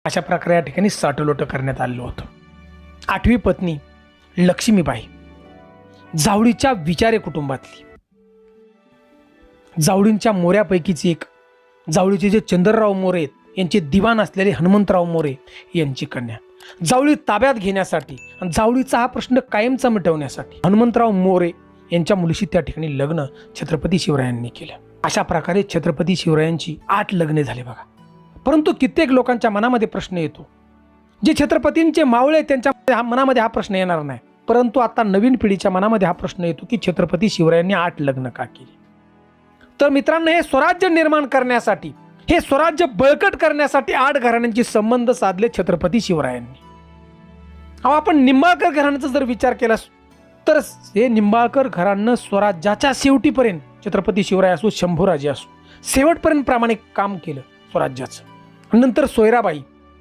अशा प्रकारे या ठिकाणी साठलोट करण्यात आलेलं होतं. 8वी पत्नी लक्ष्मीबाई जावळीच्या विचारे कुटुंबातली, जावळींच्या मोऱ्यापैकीची एक, जावळीचे जे चंद्रराव मोरे आहेत यांचे दिवाण असलेले हनुमंतराव मोरे यांची कन्या. जावळी ताब्यात घेण्यासाठी आणि जावळीचा हा प्रश्न कायमचा मिटवण्यासाठी हनुमंतराव मोरे यांच्या मुलीशी त्या ठिकाणी लग्न छत्रपती शिवरायांनी केलं. अशा प्रकारे छत्रपती शिवरायांची 8 लग्ने झाले बघा. परंतु कित्येक लोकांच्या मनामध्ये प्रश्न येतो, जे छत्रपतींचे मावळे त्यांच्या मनामध्ये हा प्रश्न येणार नाही, परंतु आता नवीन पिढीच्या मनामध्ये हा प्रश्न येतो की छत्रपती शिवरायांनी 8 लग्न का केली. तर मित्रांनो, हे स्वराज्य निर्माण करण्यासाठी, हे स्वराज्य बळकट करण्यासाठी 8 घराण्यांचे संबंध साधले छत्रपती शिवरायांनी. आपण निंबाळकर घराण्याचा जर विचार केला तर हे निंबाळकर घराणं स्वराज्याच्या शेवटीपर्यंत, छत्रपती शिवराय असो शंभूराजे असो, शेवटपर्यंत प्रामाणिक काम केलं स्वराज्याचं. नंतर सोयराबाई